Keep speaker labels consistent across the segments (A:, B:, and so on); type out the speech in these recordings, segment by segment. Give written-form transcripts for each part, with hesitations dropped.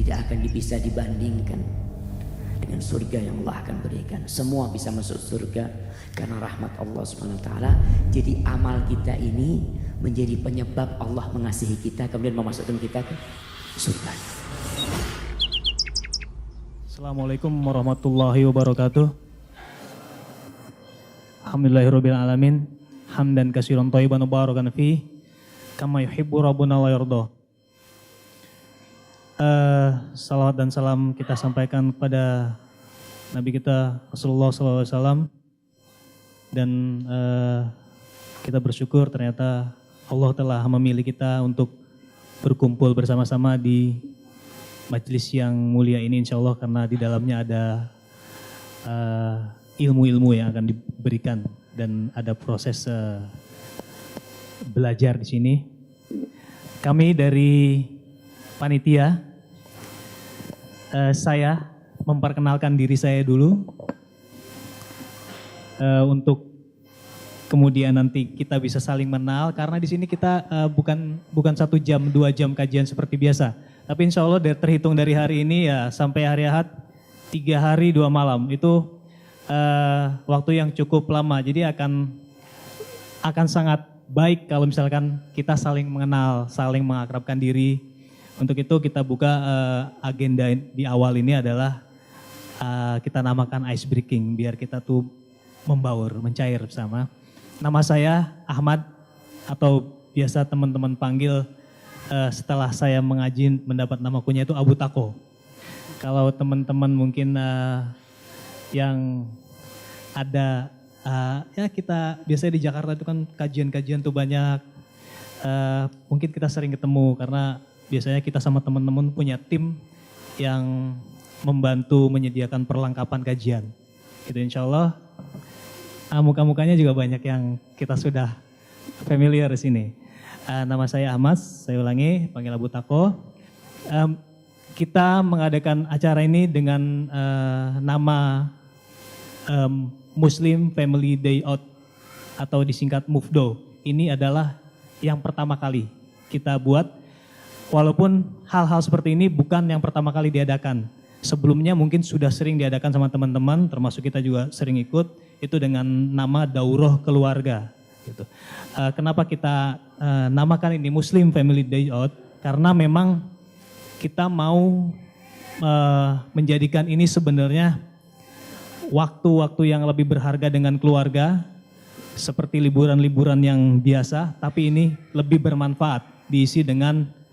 A: tidak akan bisa dibandingkan dengan surga yang Allah akan berikan. Semua bisa masuk surga karena rahmat Allah Subhanahu wa taala. Jadi amal kita ini menjadi penyebab Allah mengasihi kita kemudian memasukkan kita ke surga.
B: Assalamualaikum warahmatullahi wabarakatuh. Alhamdulillahirabbil alamin. Hamdan katsiran thayyiban mubarakan fi kama yuhibbu rabbuna wa yarda. Salawat dan salam kita sampaikan kepada Nabi kita Rasulullah SAW. Dan kita bersyukur ternyata Allah telah memilih kita untuk berkumpul bersama-sama di majelis yang mulia ini, insya Allah, karena di dalamnya ada ilmu-ilmu yang akan diberikan dan ada proses belajar di sini. Kami dari panitia, saya memperkenalkan diri saya dulu untuk kemudian nanti kita bisa saling mengenal, karena di sini kita bukan 1 jam 2 jam kajian seperti biasa, tapi insya Allah terhitung dari hari ini ya sampai hari Ahad 3 hari 2 malam itu waktu yang cukup lama. Jadi akan sangat baik kalau misalkan kita saling mengenal, saling mengakrabkan diri. Untuk itu kita buka agenda di awal ini adalah kita namakan ice breaking, biar kita tuh membaur, mencair bersama. Nama saya Ahmad, atau biasa teman-teman panggil setelah saya mengaji mendapat nama kunyah itu Abu Tako. Kalau teman-teman mungkin yang ada ya kita biasanya di Jakarta itu kan kajian-kajian tuh banyak, mungkin kita sering ketemu karena biasanya kita sama teman-teman punya tim yang membantu menyediakan perlengkapan kajian. Gitu, insya Allah muka-mukanya juga banyak yang kita sudah familiar di sini. Nama saya Ahmad, saya ulangi, panggil Abu Tako. Kita mengadakan acara ini dengan nama Muslim Family Day Out atau disingkat MUFDO. Ini adalah yang pertama kali kita buat. Walaupun hal-hal seperti ini bukan yang pertama kali diadakan. Sebelumnya mungkin sudah sering diadakan sama teman-teman, termasuk kita juga sering ikut, itu dengan nama Daurah Keluarga. Gitu. Kenapa kita namakan ini Muslim Family Day Out? Karena memang kita mau menjadikan ini sebenarnya waktu-waktu yang lebih berharga dengan keluarga, seperti liburan-liburan yang biasa, tapi ini lebih bermanfaat, diisi dengan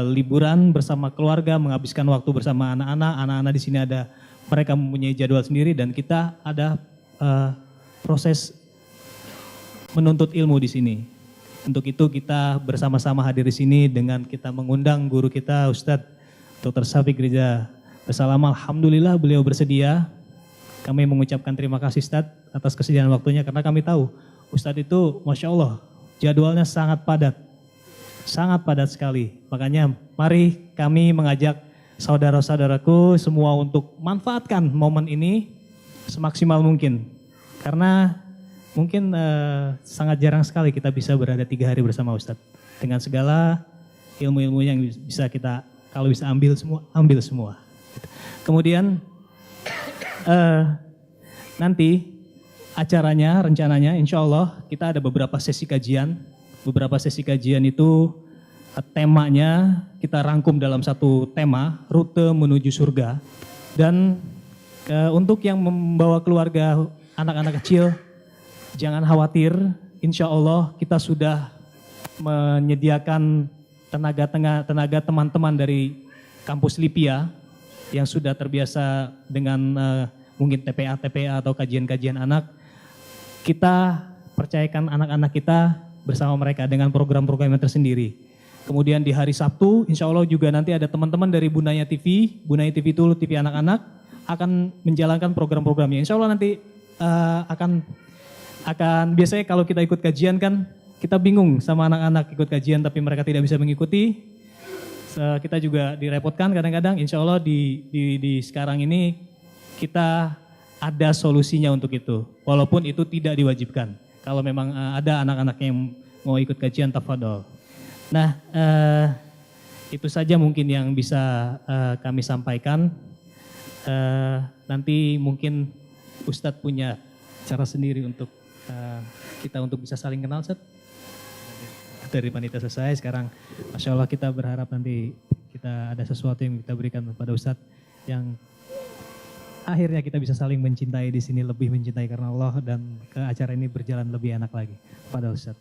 B: liburan bersama keluarga, menghabiskan waktu bersama anak-anak. Anak-anak di sini ada, mereka mempunyai jadwal sendiri dan kita ada proses menuntut ilmu di sini. Untuk itu kita bersama-sama hadir di sini dengan kita mengundang guru kita Ustadz Dr. Syafiq Riza Bersalam. Alhamdulillah beliau bersedia. Kami mengucapkan terima kasih Ustadz atas kesediaan waktunya, karena kami tahu Ustadz itu Masya Allah jadwalnya sangat padat. Sangat padat sekali. Makanya mari kami mengajak saudara-saudaraku semua untuk manfaatkan momen ini semaksimal mungkin. Karena mungkin sangat jarang sekali kita bisa berada 3 hari bersama Ustadz. Dengan segala ilmu-ilmu yang bisa kita, kalau bisa ambil semua. Kemudian nanti acaranya, rencananya insya Allah kita ada beberapa sesi kajian. Beberapa sesi kajian itu temanya kita rangkum dalam satu tema, rute menuju surga. Dan untuk yang membawa keluarga anak-anak kecil, jangan khawatir, insya Allah kita sudah menyediakan tenaga teman-teman dari kampus Lipia yang sudah terbiasa dengan mungkin TPA atau kajian-kajian anak. Kita percayakan anak-anak kita bersama mereka dengan program-program yang tersendiri. Kemudian di hari Sabtu, insya Allah juga nanti ada teman-teman dari Bunaya TV. Bunaya TV itu TV anak-anak akan menjalankan program-programnya. Insya Allah nanti akan biasanya kalau kita ikut kajian kan kita bingung sama anak-anak ikut kajian tapi mereka tidak bisa mengikuti. Kita juga direpotkan kadang-kadang. Insya Allah di sekarang ini kita ada solusinya untuk itu. Walaupun itu tidak diwajibkan. Kalau memang ada anak-anak yang mau ikut kajian, tafadhol. Nah, Itu saja mungkin yang bisa kami sampaikan. Nanti mungkin Ustadz punya cara sendiri untuk kita untuk bisa saling kenal, Ustadz. Dari panitia selesai, sekarang Masya Allah kita berharap nanti kita ada sesuatu yang kita berikan kepada Ustadz yang akhirnya kita bisa saling mencintai di sini, lebih mencintai karena Allah, dan ke acara ini berjalan lebih enak lagi pada Ustadz.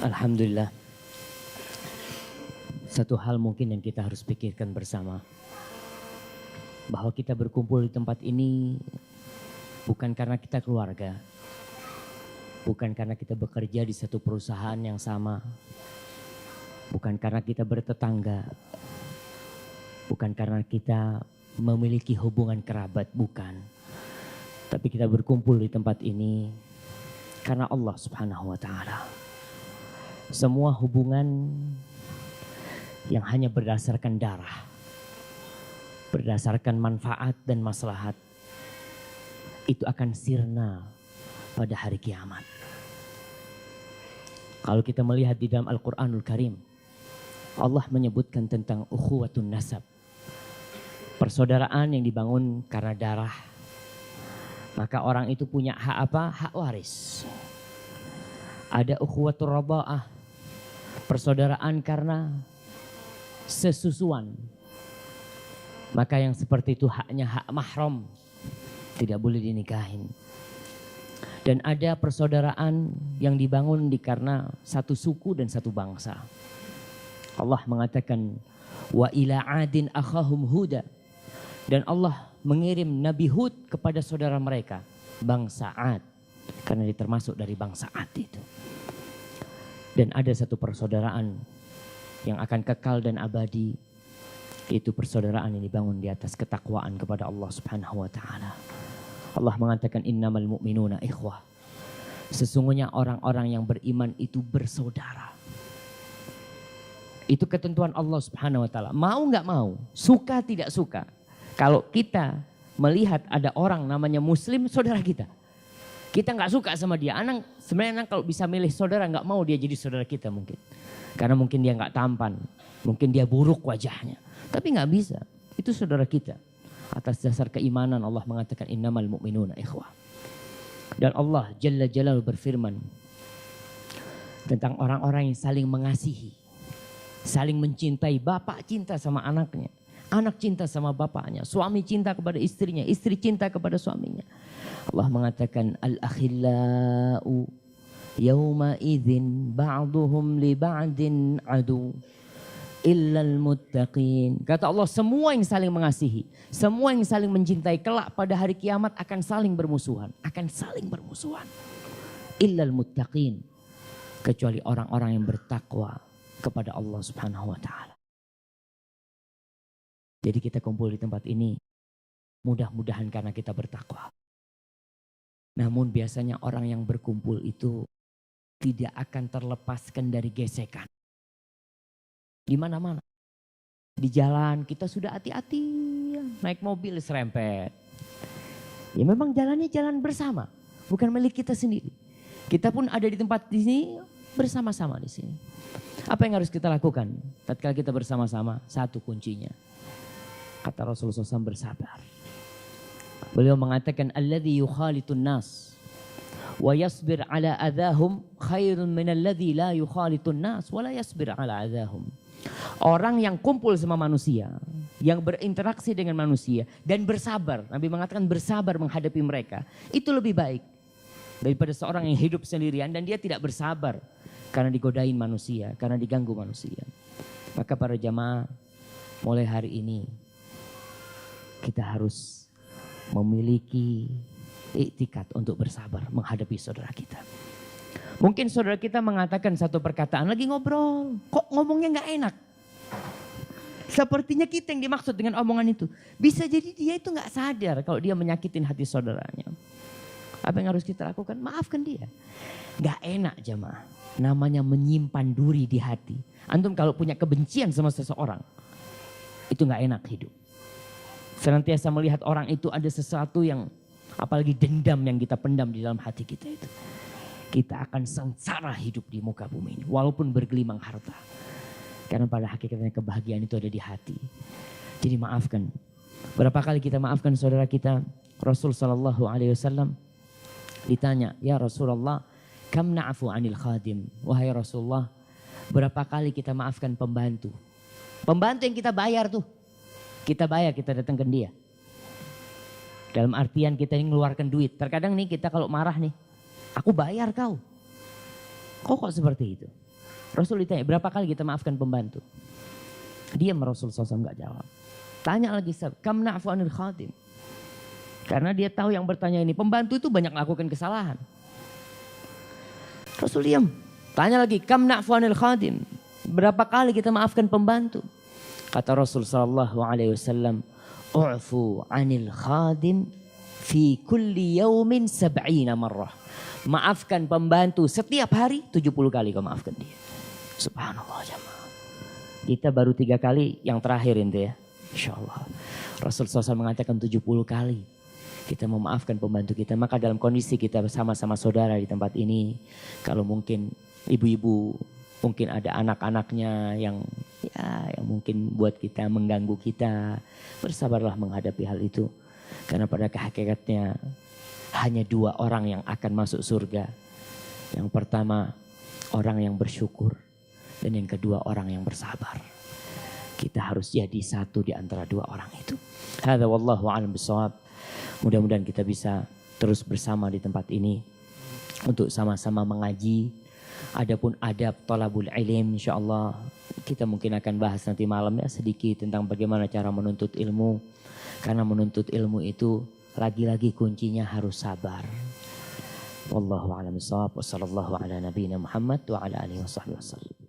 A: Alhamdulillah. Satu hal mungkin yang kita harus pikirkan bersama, bahwa kita berkumpul di tempat ini bukan karena kita keluarga, bukan karena kita bekerja di satu perusahaan yang sama, bukan karena kita bertetangga, bukan karena kita memiliki hubungan kerabat, bukan. Tapi kita berkumpul di tempat ini karena Allah Subhanahu wa Ta'ala. Semua hubungan yang hanya berdasarkan darah, berdasarkan manfaat dan maslahat, itu akan sirna pada hari kiamat. Kalau kita melihat di dalam Al-Quranul Karim, Allah menyebutkan tentang ukhuwatun nasab, persaudaraan yang dibangun karena darah. Maka orang itu punya hak apa? Hak waris. Ada ukhuwatur radha'ah, persaudaraan karena sesusuan. Maka yang seperti itu haknya hak mahram, tidak boleh dinikahin. Dan ada persaudaraan yang dibangun karena satu suku dan satu bangsa. Allah mengatakan wa ila adin akhahum huda, dan Allah mengirim Nabi Hud kepada saudara mereka bangsa Ad, karena dia termasuk dari bangsa Ad itu. Dan ada satu persaudaraan yang akan kekal dan abadi, yaitu persaudaraan yang dibangun di atas ketakwaan kepada Allah Subhanahu wa Ta'ala. Allah mengatakan innamal mu'minuna ikhwah. Sesungguhnya orang-orang yang beriman itu bersaudara. Itu ketentuan Allah Subhanahu wa Ta'ala. Mau nggak mau, suka tidak suka. Kalau kita melihat ada orang namanya muslim, saudara kita. Kita nggak suka sama dia. Sebenarnya kalau bisa milih saudara, nggak mau dia jadi saudara kita mungkin. Karena mungkin dia nggak tampan, mungkin dia buruk wajahnya. Tapi nggak bisa, itu saudara kita. Atas dasar keimanan Allah mengatakan innamal mu'minuna ikhwah. Dan Allah Jalla Jalaluhu berfirman tentang orang-orang yang saling mengasihi, saling mencintai. Bapak cinta sama anaknya, anak cinta sama bapaknya, suami cinta kepada istrinya, istri cinta kepada suaminya. Allah mengatakan al-akhillau yawma idzin ba'duhum li ba'din adu illal muttaqin. Kata Allah, semua yang saling mengasihi, semua yang saling mencintai kelak pada hari kiamat akan saling bermusuhan, illal muttaqin, kecuali orang-orang yang bertakwa kepada Allah Subhanahu wa Ta'ala. Jadi kita kumpul di tempat ini mudah-mudahan karena kita bertakwa. Namun biasanya orang yang berkumpul itu tidak akan terlepaskan dari gesekan. Di mana-mana. Di jalan kita sudah hati-hati, naik mobil serempet. Ya memang jalannya jalan bersama, bukan milik kita sendiri. Kita pun ada di tempat di sini bersama-sama di sini. Apa yang harus kita lakukan? Tatkala kita bersama-sama, satu kuncinya. Kata Rasulullah SAW, bersabar. Beliau mengatakan alladzi yukhalitun nas wa yasbir ala adahum khairun min alladzi la yukhalitun nas wa la yasbir ala adahum. Orang yang kumpul sama manusia, yang berinteraksi dengan manusia dan bersabar, Nabi mengatakan bersabar menghadapi mereka, itu lebih baik daripada seorang yang hidup sendirian dan dia tidak bersabar karena digodain manusia, karena diganggu manusia. Maka para jamaah, mulai hari ini kita harus memiliki iktikad untuk bersabar menghadapi saudara kita. Mungkin saudara kita mengatakan satu perkataan, lagi ngobrol, kok ngomongnya nggak enak. Sepertinya kita yang dimaksud dengan omongan itu. Bisa jadi dia itu nggak sadar kalau dia menyakitin hati saudaranya. Apa yang harus kita lakukan? Maafkan dia. Nggak enak jamaah. Namanya menyimpan duri di hati. Antum kalau punya kebencian sama seseorang, itu nggak enak hidup. Senantiasa melihat orang itu ada sesuatu yang, apalagi dendam yang kita pendam di dalam hati kita itu. Kita akan sengsara hidup di muka bumi ini, walaupun bergelimang harta. Karena pada hakikatnya kebahagiaan itu ada di hati. Jadi maafkan. Berapa kali kita maafkan saudara kita? Rasul sallallahu alaihi wasallam ditanya, "Ya Rasulullah, kam na'fu 'anil khadim?" Wahai Rasulullah, berapa kali kita maafkan pembantu? Pembantu yang kita bayar tuh. Kita bayar, kita datang ke dia. Dalam artian kita ini mengeluarkan duit. Terkadang nih kita kalau marah nih, aku bayar kau. Kok seperti itu? Rasul ditanya, berapa kali kita maafkan pembantu? Diam Rasul SAW gak jawab. Tanya lagi, kam na'fu 'anil khadim? Karena dia tahu yang bertanya ini, pembantu itu banyak melakukan kesalahan. Rasul diam. Tanya lagi, kam na'fu 'anil khadim? Berapa kali kita maafkan pembantu? Kata Rasul sallallahu alaihi wasallam, "U'fu 'anil khadim fi kulli yaumin 70 marrah." Maafkan pembantu setiap hari 70 kali kau maafkan dia. Subhanallah jemaah. Kita baru 3 kali yang terakhir itu ya. Insyaallah. Rasul SAW mengatakan 70 kali kita memaafkan pembantu kita. Maka dalam kondisi kita bersama-sama saudara di tempat ini, kalau mungkin ibu-ibu, mungkin ada anak-anaknya yang mungkin buat kita mengganggu kita, bersabarlah menghadapi hal itu. Karena pada hakikatnya hanya 2 orang yang akan masuk surga. Yang pertama orang yang bersyukur dan yang kedua orang yang bersabar. Kita harus jadi satu di antara 2 orang itu. Hadza wallahu a'lam bishawab. Mudah-mudahan kita bisa terus bersama di tempat ini untuk sama-sama mengaji. Adapun adab thalabul ilm, insyaallah kita mungkin akan bahas nanti malam ya sedikit tentang bagaimana cara menuntut ilmu. Karena menuntut ilmu itu lagi-lagi kuncinya harus sabar. Wallahu a'lam bishawab. Wassallallahu ala nabiyyina Muhammad wa ala alihi wasallam.